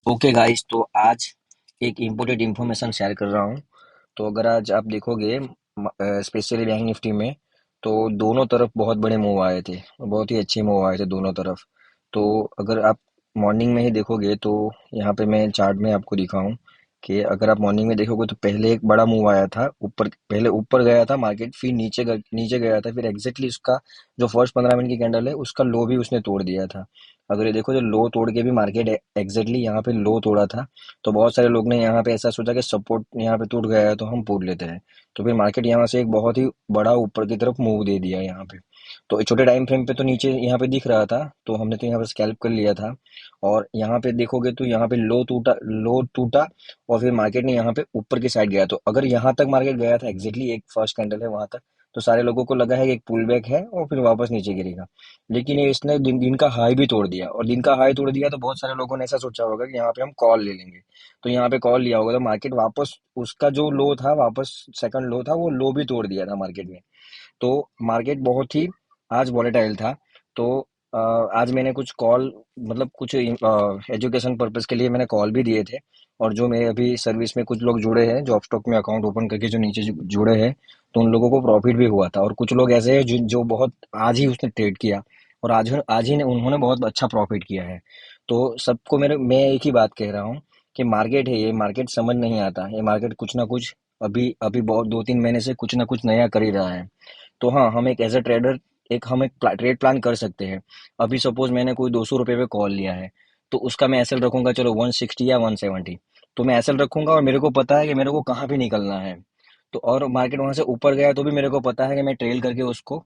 Okay guys, तो आज एक इम्पोर्टेंट इन्फॉर्मेशन शेयर कर रहा हूँ। तो अगर आज आप देखोगे स्पेशली बैंक निफ्टी में, तो दोनों तरफ बहुत बड़े मूव आए थे। बहुत ही अच्छे मूव आए थे दोनों तरफ। तो अगर आप मॉर्निंग में ही देखोगे तो यहाँ पे मैं चार्ट में आपको दिखाऊं कि अगर आप मॉर्निंग में देखोगे तो पहले एक बड़ा मूव आया था ऊपर। पहले ऊपर गया था मार्केट, फिर नीचे गया था, फिर एग्जैक्टली उसका जो फर्स्ट 15 मिनट की कैंडल है उसका लो भी उसने तोड़ दिया था। अगर ये देखो, जो लो तोड़ के भी मार्केट एग्जैक्टली यहाँ पे लो तोड़ा था, तो बहुत सारे लोग ने यहाँ पे ऐसा सोचा कि सपोर्ट यहाँ पे टूट गया है तो हम पूछ लेते हैं। तो फिर मार्केट यहाँ से एक बहुत ही बड़ा ऊपर की तरफ मूव दे दिया यहाँ पे। तो एक छोटे टाइम फ्रेम पे तो नीचे यहाँ पे दिख रहा था, तो हमने तो यहाँ पे स्कैल्प कर लिया था। और यहाँ पे देखोगे तो यहाँ पे लो टूटा और फिर मार्केट ने यहाँ पे ऊपर की साइड गया। तो अगर यहाँ तक मार्केट गया था, एग्जैक्टली एक फर्स्ट कैंडल है वहां तक, तो सारे लोगों को लगा है कि एक पुल बैक है और फिर वापस नीचे गिरेगा। लेकिन ये इसने दिन का हाई भी तोड़ दिया, और दिन का हाई तोड़ दिया तो बहुत सारे लोगों ने ऐसा सोचा होगा कि यहाँ पे हम कॉल ले लेंगे। तो यहाँ पे कॉल लिया होगा तो मार्केट वापस उसका जो लो था, वापस सेकंड लो था, वो लो भी तोड़ दिया था मार्केट ने। तो मार्केट बहुत ही आज वॉलेटाइल था। तो अ, आज मैंने कुछ कॉल, मतलब कुछ एजुकेशन पर्पस के लिए मैंने कॉल भी दिए थे। और जो मेरे अभी सर्विस में कुछ लोग जुड़े हैं, जो स्टॉक में अकाउंट ओपन करके जो नीचे जुड़े हैं, तो उन लोगों को प्रॉफिट भी हुआ था। और कुछ लोग ऐसे हैं जो बहुत आज ही उसने ट्रेड किया, और आज ही ने उन्होंने बहुत अच्छा प्रॉफिट किया है। तो सबको मैं एक ही बात कह रहा हूँ कि मार्केट है, ये मार्केट समझ नहीं आता, ये मार्केट कुछ ना कुछ अभी अभी बहुत 2-3 महीने से कुछ ना कुछ नया कर ही रहा है। तो हाँ, हम एक एज अ ट्रेडर हम एक ट्रेड प्लान कर सकते हैं। अभी सपोज मैंने कोई 200 रुपये पे कॉल लिया है, तो उसका मैं एसएल रखूंगा, चलो 160 या 170। तो मैं एसएल रखूंगा और मेरे को पता है कि मेरे को कहाँ पे निकलना है। तो और मार्केट वहां से ऊपर गया तो भी मेरे को पता है कि मैं ट्रेल करके उसको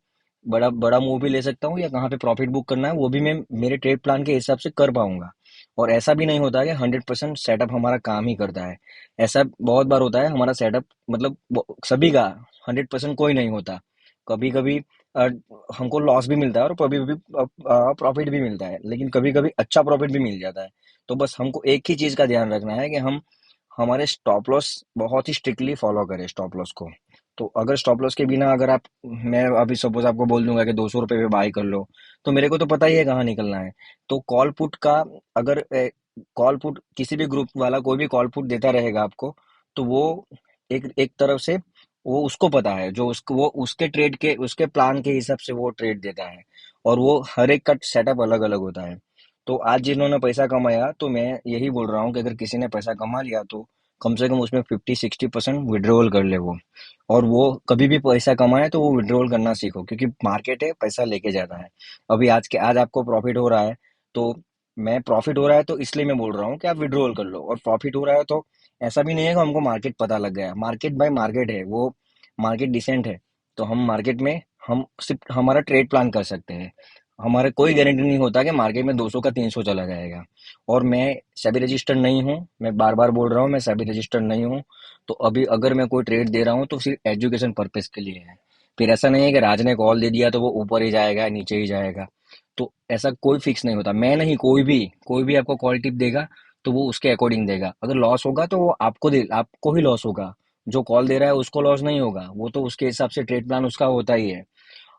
बड़ा बड़ा मूव भी ले सकता हूँ, या कहाँ पे प्रॉफिट बुक करना है वो भी मैं मेरे ट्रेड प्लान के हिसाब से कर पाऊंगा। और ऐसा भी नहीं होता कि 100% सेटअप हमारा काम ही करता है। ऐसा बहुत बार होता है हमारा सेटअप, मतलब सभी का 100% कोई नहीं होता। कभी कभी हमको लॉस भी मिलता है और कभी कभी प्रॉफिट भी मिलता है, लेकिन कभी कभी अच्छा प्रॉफिट भी मिल जाता है। तो बस हमको एक ही चीज का ध्यान रखना है कि हम हमारे स्टॉप लॉस बहुत ही स्ट्रिक्टली फॉलो करें स्टॉप लॉस को। तो अगर स्टॉप लॉस के बिना अगर आप, मैं अभी सपोज आपको बोल दूंगा कि 200 रुपये पे बाई कर लो, तो मेरे को तो पता ही है कहाँ निकलना है। तो कॉल पुट का, अगर कॉल पुट किसी भी ग्रुप वाला कोई भी कॉल पुट देता रहेगा आपको, तो वो एक एक तरफ से वो उसको पता है, जो उसको वो उसके ट्रेड के उसके प्लान के हिसाब से वो ट्रेड देता है। और वो हर एक का सेटअप अलग अलग होता है। तो आज जिन्होंने पैसा कमाया, तो मैं यही बोल रहा हूँ कि अगर किसी ने पैसा कमा लिया तो कम से कम उसमें 50-60% विड्रॉल कर ले वो। और वो कभी भी पैसा कमाए तो वो विड्रॉल करना सीखो, क्योंकि मार्केट है, पैसा लेके जाता है। अभी आज आपको प्रॉफिट हो रहा है, तो मैं प्रॉफिट हो रहा है तो इसलिए मैं बोल रहा हूँ कि आप विड्रॉल कर लो। और प्रॉफिट हो रहा है तो ऐसा भी नहीं है कि हमको मार्केट पता लग गया, मार्केट बाय मार्केट है वो, मार्केट डिसेंट है। तो हम मार्केट में हम सिर्फ हमारा ट्रेड प्लान कर सकते हैं। हमारे कोई गारंटी नहीं होता कि मार्केट में 200 का 300 चला जाएगा। और मैं सेबी रजिस्टर्ड नहीं हूँ, मैं बार बार बोल रहा हूँ, मैं सेबी रजिस्टर्ड नहीं हूँ। तो अभी अगर मैं कोई ट्रेड दे रहा हूँ तो सिर्फ एजुकेशन पर्पज के लिए है। फिर ऐसा नहीं है कि राज ने कॉल दे दिया तो वो ऊपर ही जाएगा नीचे ही जाएगा। तो ऐसा कोई फिक्स नहीं होता, मैं नहीं, कोई भी आपको कॉल टिप देगा तो वो उसके अकॉर्डिंग देगा। अगर लॉस होगा तो वो आपको ही लॉस होगा। जो कॉल दे रहा है उसको लॉस नहीं होगा, वो तो उसके हिसाब से ट्रेड प्लान उसका होता ही है।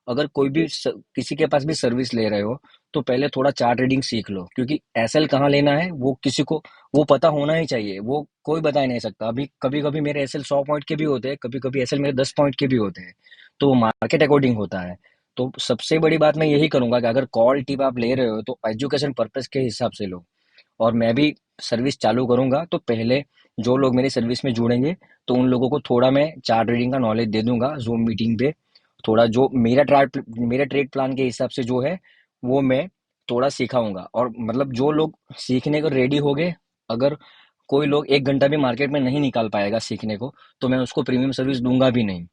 अगर किसी के पास भी सर्विस ले रहे हो, तो पहले थोड़ा चार्ट रीडिंग सीख लो, क्योंकि एसएल कहाँ लेना है वो किसी को वो पता होना ही चाहिए। वो कोई बता ही नहीं सकता। अभी कभी कभी मेरे एसएल 100 पॉइंट के भी होते हैं, कभी कभी एसएल मेरे 10 पॉइंट के भी होते हैं। तो मार्केट अकॉर्डिंग होता है। तो सबसे बड़ी बात मैं यही करूंगा कि अगर कॉल टिप आप ले रहे हो तो एजुकेशन पर्पज के हिसाब से लो। और मैं भी सर्विस चालू करूंगा तो पहले जो लोग मेरी सर्विस में जुड़ेंगे, तो उन लोगों को थोड़ा मैं चार्ट रीडिंग का नॉलेज दे दूंगा जूम मीटिंग पे। थोड़ा जो मेरा ट्रेड प्लान के हिसाब से जो है वो मैं थोड़ा सिखाऊंगा। और मतलब जो लोग सीखने को रेडी हो गए, अगर कोई लोग 1 घंटा भी मार्केट में नहीं निकाल पाएगा सीखने को, तो मैं उसको प्रीमियम सर्विस दूंगा भी नहीं।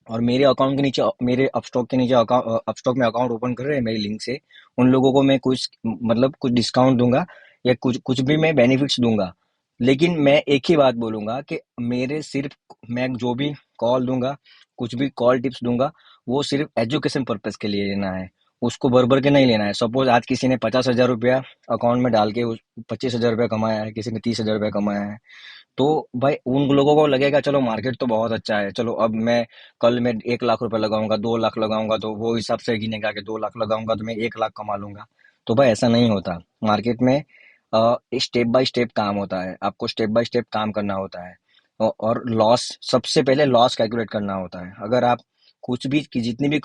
और मेरे अकाउंट के नीचे, मेरे अपस्टॉक के नीचे अपस्टॉक में अकाउंट ओपन कर रहे हैं मेरी लिंक से, उन लोगों को मैं कुछ, मतलब कुछ डिस्काउंट दूंगा, या कुछ कुछ भी मैं बेनिफिट्स दूंगा। लेकिन मैं एक ही बात बोलूंगा कि मेरे सिर्फ मैं जो भी कॉल दूंगा, कुछ भी कॉल टिप्स दूंगा, वो सिर्फ एजुकेशन पर्पज के लिए लेना है। उसको भर भर के नहीं लेना है। सपोज आज किसी ने 50,000 रुपया अकाउंट में डाल के 25,000 रुपया कमाया है, किसी ने 30,000 रुपया कमाया है, तो भाई उन लोगों को लगेगा चलो मार्केट तो बहुत अच्छा है, चलो अब मैं कल मैं 1 लाख रुपए लगाऊंगा, 2 लाख लगाऊंगा, तो वो हिसाब से गिनेगा कि 2 लाख लगाऊंगा तो मैं 1 लाख कमा लूंगा। तो भाई ऐसा नहीं होता मार्केट में। स्टेप बाय स्टेप काम होता है, आपको स्टेप बाय स्टेप काम करना होता है। और लॉस, सबसे पहले लॉस कैलकुलेट करना होता है। अगर आप कुछ भी कि जितनी भी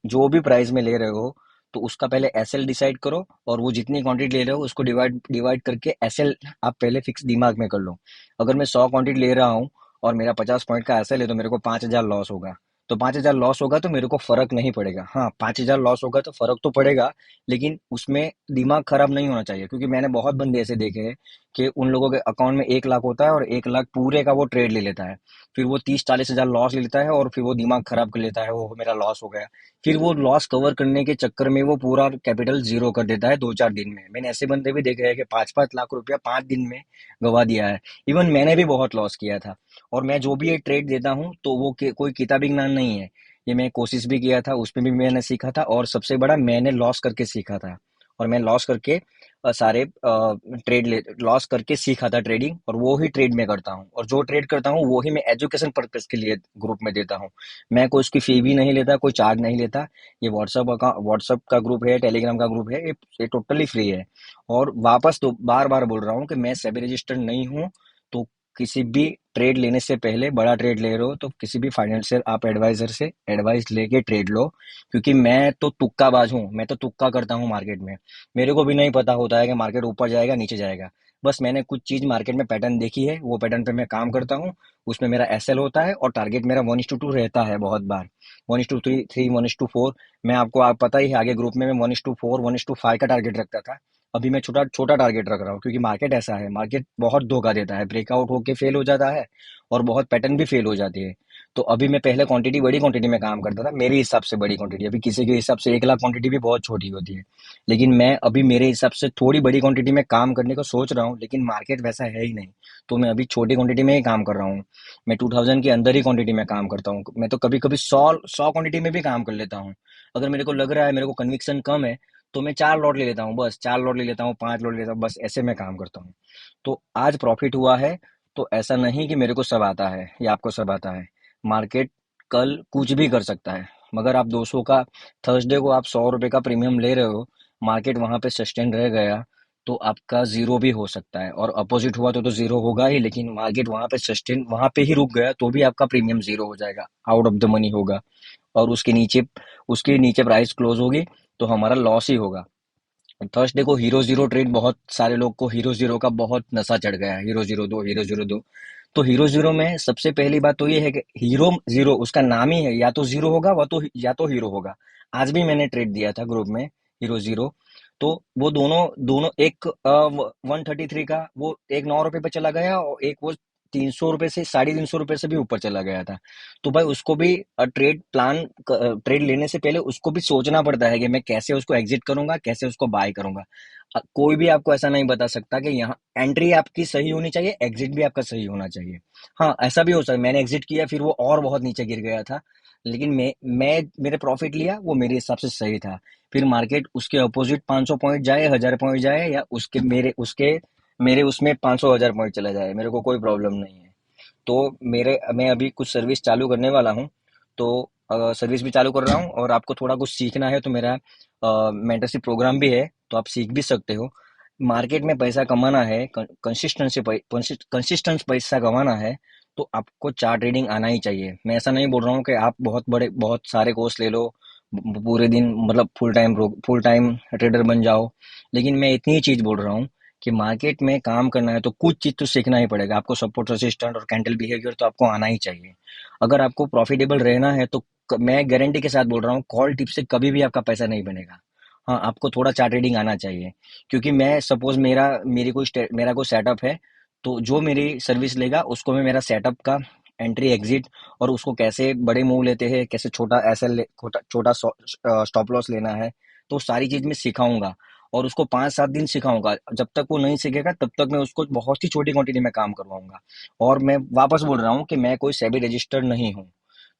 जो भी प्राइस में ले रहे हो, तो उसका पहले एसएल डिसाइड करो, और वो जितनी क्वांटिटी ले रहे हो उसको डिवाइड डिवाइड करके एसएल आप पहले फिक्स दिमाग में कर लो। अगर मैं 100 क्वांटिटी ले रहा हूँ और मेरा 50 पॉइंट का एसएल है, तो मेरे को 5,000 लॉस होगा। तो 5,000 लॉस होगा तो मेरे को फर्क नहीं पड़ेगा। हाँ, 5,000 लॉस होगा तो फर्क तो पड़ेगा, लेकिन उसमें दिमाग खराब नहीं होना चाहिए, क्योंकि मैंने बहुत बंदे ऐसे देखे हैं कि उन लोगों के अकाउंट में 1 लाख होता है और 1 लाख पूरे का वो ट्रेड ले लेता है। फिर वो 30-40 हजार लॉस ले लेता है और फिर वो दिमाग खराब कर लेता है, वो मेरा लॉस हो गया। फिर वो लॉस कवर करने के चक्कर में वो पूरा कैपिटल जीरो कर देता है 2-4 दिन में। मैंने ऐसे बंदे भी देखे हैं कि 5-5 लाख रुपया 5 दिन में गवा दिया है। इवन मैंने भी बहुत लॉस किया था। और मैं जो भी ये ट्रेड देता हूँ तो वो कोई किताबी ज्ञान नहीं है। ये मैं कोशिश भी किया था, उसमें भी मैंने सीखा था, और सबसे बड़ा मैंने लॉस करके सीखा था। और मैं लॉस करके सारे ट्रेड ले लॉस करके सीखा था ट्रेडिंग, और वो ही ट्रेड में करता हूँ, और जो ट्रेड करता हूँ वो ही मैं एजुकेशन पर्पज के लिए ग्रुप में देता हूँ। मैं कोई उसकी फी भी नहीं लेता, कोई चार्ज नहीं लेता। ये व्हाट्सअप का ग्रुप है, टेलीग्राम का ग्रुप है, ये टोटली फ्री है। और वापस तो बार बार बोल रहा हूँ कि मैं सेबी रजिस्टर्ड नहीं हूँ। तो किसी भी ट्रेड लेने से पहले, बड़ा ट्रेड ले रहे हो तो किसी भी फाइनेंशियल आप एडवाइजर से एडवाइस लेके ट्रेड लो। क्योंकि मैं तो तुक्काबाज हूँ, मैं तो तुक्का करता हूँ मार्केट में। मेरे को भी नहीं पता होता है कि मार्केट ऊपर जाएगा नीचे जाएगा। बस मैंने कुछ चीज मार्केट में पैटर्न देखी है, वो पैटर्न पे मैं काम करता हूँ। उसमें मेरा एसएल होता है, और टारगेट मेरा 1:2 रहता है बहुत बार। 1:3, 1:4। मैं आपको आप पता ही है, आगे ग्रुप में मैं 1:4, 1:5 का टारगेट रखता था। अभी मैं छोटा छोटा टारगेट रख रहा हूँ, क्योंकि मार्केट ऐसा है, मार्केट बहुत धोखा देता है, ब्रेकआउट होके फेल हो जाता है, और बहुत पैटर्न भी फेल हो जाती है। तो अभी मैं पहले क्वांटिटी, बड़ी क्वांटिटी में काम करता था, मेरे हिसाब से बड़ी क्वांटिटी। अभी किसी के हिसाब से 1 लाख क्वांटिटी भी बहुत छोटी होती है। लेकिन मैं अभी मेरे हिसाब से थोड़ी बड़ी क्वांटिटी में काम करने को सोच रहा हूँ, लेकिन मार्केट वैसा है ही नहीं। तो मैं अभी छोटी क्वांटिटी में ही काम कर रहा हूँ। मैं 2000 के अंदर ही क्वांटिटी में काम करता हूँ। मैं तो कभी कभी 100 क्वांटिटी में भी काम कर लेता हूँ। अगर मेरे को लग रहा है, मेरे को कन्विक्शन कम है, तो मैं 4 लॉट ले लेता हूँ, बस 4 लॉट ले लेता हूँ, 5 लॉट ले लेता हूँ, बस ऐसे में काम करता हूँ। तो आज प्रॉफिट हुआ है, तो ऐसा नहीं कि मेरे को सब आता है या आपको सब आता है। मार्केट कल कुछ भी कर सकता है। मगर आप 200 का, थर्सडे को आप 100 रुपए का प्रीमियम ले रहे हो, मार्केट वहां पे सस्टेन रह गया, तो आपका जीरो भी हो सकता है। और अपोजिट हुआ तो जीरो होगा ही, लेकिन मार्केट वहां पे सस्टेन, वहां पे ही रुक गया, तो भी आपका प्रीमियम जीरो हो जाएगा, आउट ऑफ द मनी होगा। और उसके नीचे प्राइस क्लोज होगी, तो हमारा लॉस ही होगा। थर्सडे को हीरो जीरो ट्रेड, बहुत सारे लोग को हीरो जीरो का बहुत नशा चढ़ गया है, हीरो जीरो दो, हीरो जीरो दो। तो हीरो जीरो में सबसे पहली बात तो ये है कि हीरो जीरो उसका नाम ही है, या तो जीरो होगा, या तो हीरो होगा। आज भी मैंने ट्रेड दिया था ग्रुप में, हीरो जीरो। तो वो दोनों दोनों, एक 133 का, वो एक 9 रुपए पे चला गया, और एक वो 300 रुपए से, 350 रुपए से भी ऊपर चला गया था। तो भाई उसको भी ट्रेड लेने से पहले उसको भी सोचना पड़ता है कि मैं कैसे उसको एग्जिट करूंगा, कैसे उसको बाय करूंगा। कोई भी आपको ऐसा नहीं बता सकता कि यहाँ एंट्री आपकी सही होनी चाहिए, एग्जिट भी आपका सही होना चाहिए। हाँ, ऐसा भी हो सकता है मैंने एग्जिट किया, फिर वो और बहुत नीचे गिर गया था, लेकिन मैं मेरे प्रॉफिट लिया, वो मेरे हिसाब से सही था। फिर मार्केट उसके अपोजिट 500 पॉइंट जाए, 1000 पॉइंट जाए, या मेरे उसमें 500, 1000 पॉइंट चला जाए, मेरे को कोई प्रॉब्लम नहीं है। तो मैं अभी कुछ सर्विस चालू करने वाला हूँ। तो सर्विस भी चालू कर रहा हूँ, और आपको थोड़ा कुछ सीखना है तो मेरा मेंटरशिप प्रोग्राम भी है, तो आप सीख भी सकते हो। मार्केट में पैसा कमाना है, कंसिस्टेंस पैसा कमाना है, तो आपको चार्ट ट्रेडिंग आना ही चाहिए। मैं ऐसा नहीं बोल रहा हूँ कि आप बहुत सारे कोर्स ले लो, पूरे दिन मतलब फुल टाइम ट्रेडर बन जाओ। लेकिन मैं इतनी ही चीज बोल रहा हूँ कि मार्केट में काम करना है तो कुछ चीज तो सीखना ही पड़ेगा आपको। सपोर्ट, रेसिस्टेंट और कैंडल बिहेवियर तो आपको आना ही चाहिए। अगर आपको प्रॉफिटेबल रहना है, तो मैं गारंटी के साथ बोल रहा हूँ, कॉल टिप से कभी भी आपका पैसा नहीं बनेगा। हाँ, आपको थोड़ा चार्ट ट्रेडिंग आना चाहिए। क्योंकि मैं सपोज मेरा कोई सेटअप है, तो जो मेरी सर्विस लेगा उसको मैं मेरा सेटअप का एंट्री एग्जिट, और उसको कैसे बड़े मूव लेते हैं, कैसे छोटा छोटा स्टॉप लॉस लेना है, तो सारी चीज मैं सिखाऊंगा। और उसको 5-7 दिन सिखाऊंगा, जब तक वो नहीं सीखेगा तब तक मैं उसको बहुत ही छोटी क्वांटिटी में काम करवाऊंगा। और मैं वापस बोल रहा हूँ कि मैं कोई सेबी रजिस्टर्ड नहीं हूँ।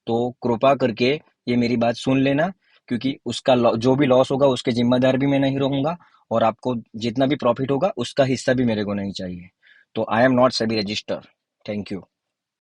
तो कृपा करके ये मेरी बात सुन लेना, क्योंकि जो भी लॉस होगा उसके जिम्मेदार भी मैं नहीं रहूंगा, और आपको जितना भी प्रॉफिट होगा उसका हिस्सा भी मेरे को नहीं चाहिए। तो I am not SEBI register. Thank you.